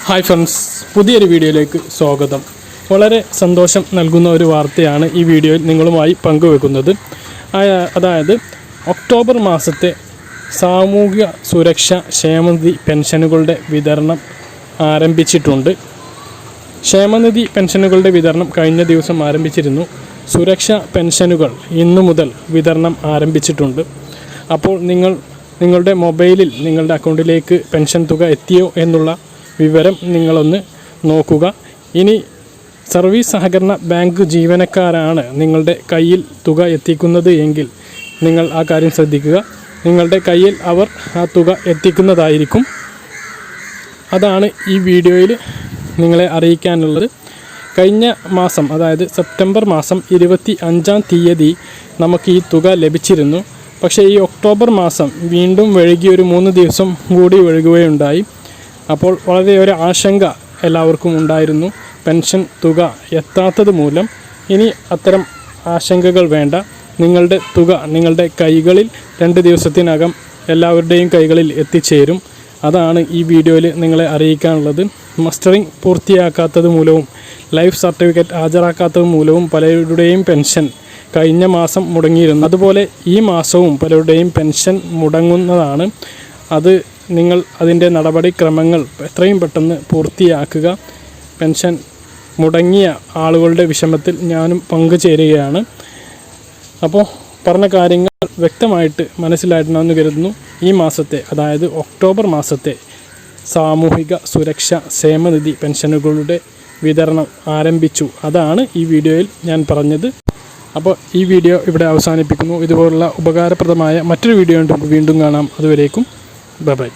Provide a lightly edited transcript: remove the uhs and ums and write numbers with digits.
Hi friends, പുതിയൊരു വീഡിയോയിലേക്ക് സ്വാഗതം. വളരെ സന്തോഷം നൽകുന്ന ഒരു വാർത്തയാണ് ഈ വീഡിയോയിൽ നിങ്ങളുമായി പങ്കുവെക്കുന്നത്. അതായത് ഒക്ടോബർ മാസത്തെ സാമൂഹിക സുരക്ഷ ക്ഷേമനിധി പെൻഷനുകളുടെ വിതരണം ആരംഭിച്ചിട്ടുണ്ട്. ക്ഷേമനിധി പെൻഷനുകളുടെ വിതരണം കഴിഞ്ഞ ദിവസം ആരംഭിച്ചിരുന്നു. സുരക്ഷാ പെൻഷനുകൾ ഇന്നു മുതൽ വിതരണം ആരംഭിച്ചിട്ടുണ്ട്. അപ്പോൾ നിങ്ങളുടെ മൊബൈലിൽ നിങ്ങളുടെ അക്കൗണ്ടിലേക്ക് പെൻഷൻ തുക എത്തിയോ എന്നുള്ള വിവരം നിങ്ങളൊന്ന് നോക്കുക. ഇനി സർവീസ് സഹകരണ ബാങ്ക് ജീവനക്കാരാണ് നിങ്ങളുടെ കയ്യിൽ തുക എത്തിക്കുന്നത് എങ്കിൽ നിങ്ങൾ ആ കാര്യം ശ്രദ്ധിക്കുക. നിങ്ങളുടെ കയ്യിൽ അവർ ആ തുക എത്തിക്കുന്നതായിരിക്കും. അതാണ് ഈ വീഡിയോയിൽ നിങ്ങളെ അറിയിക്കാനുള്ളത്. കഴിഞ്ഞ മാസം, അതായത് സെപ്റ്റംബർ മാസം 25-ാം തീയതി നമുക്ക് ഈ തുക ലഭിച്ചിരുന്നു. പക്ഷേ ഈ ഒക്ടോബർ മാസം വീണ്ടും വൈകി ഒരു 3 ദിവസം കൂടി വൈകുകയുണ്ടായി. അപ്പോൾ വളരെ ഒരു ആശങ്ക എല്ലാവർക്കും ഉണ്ടായിരുന്നു, പെൻഷൻ തുക എത്താത്തത് മൂലം. ഇനി അത്തരം ആശങ്കകൾ വേണ്ട. നിങ്ങളുടെ തുക നിങ്ങളുടെ കൈകളിൽ 2 ദിവസത്തിനകം എല്ലാവരുടെയും കൈകളിൽ എത്തിച്ചേരും. അതാണ് ഈ വീഡിയോയിൽ നിങ്ങളെ അറിയിക്കാനുള്ളത്. മസ്റ്ററിംഗ് പൂർത്തിയാക്കാത്തത് മൂലവും ലൈഫ് സർട്ടിഫിക്കറ്റ് ഹാജരാക്കാത്തത് മൂലവും പലരുടെയും പെൻഷൻ കഴിഞ്ഞ മാസം മുടങ്ങിയിരുന്നു. അതുപോലെ ഈ മാസവും പലരുടെയും പെൻഷൻ മുടങ്ങുന്നതാണ്. നിങ്ങൾ അതിൻ്റെ നടപടിക്രമങ്ങൾ എത്രയും പെട്ടെന്ന് പൂർത്തിയാക്കുക. പെൻഷൻ മുടങ്ങിയ ആളുകളുടെ വിഷമത്തിൽ ഞാനും പങ്കുചേരുകയാണ്. അപ്പോൾ പറഞ്ഞ കാര്യങ്ങൾ വ്യക്തമായിട്ട് മനസ്സിലായിട്ടുണ്ടെന്ന് കരുതുന്നു. ഈ മാസത്തെ, അതായത് ഒക്ടോബർ മാസത്തെ സാമൂഹിക സുരക്ഷ ക്ഷേമനിധി പെൻഷനുകളുടെ വിതരണം ആരംഭിച്ചു. അതാണ് ഈ വീഡിയോയിൽ ഞാൻ പറഞ്ഞത്. അപ്പോൾ ഈ വീഡിയോ ഇവിടെ അവസാനിപ്പിക്കുന്നു. ഇതുപോലുള്ള ഉപകാരപ്രദമായ മറ്റൊരു വീഡിയോ വീണ്ടും കാണാം. അതുവരേക്കും ബൈ.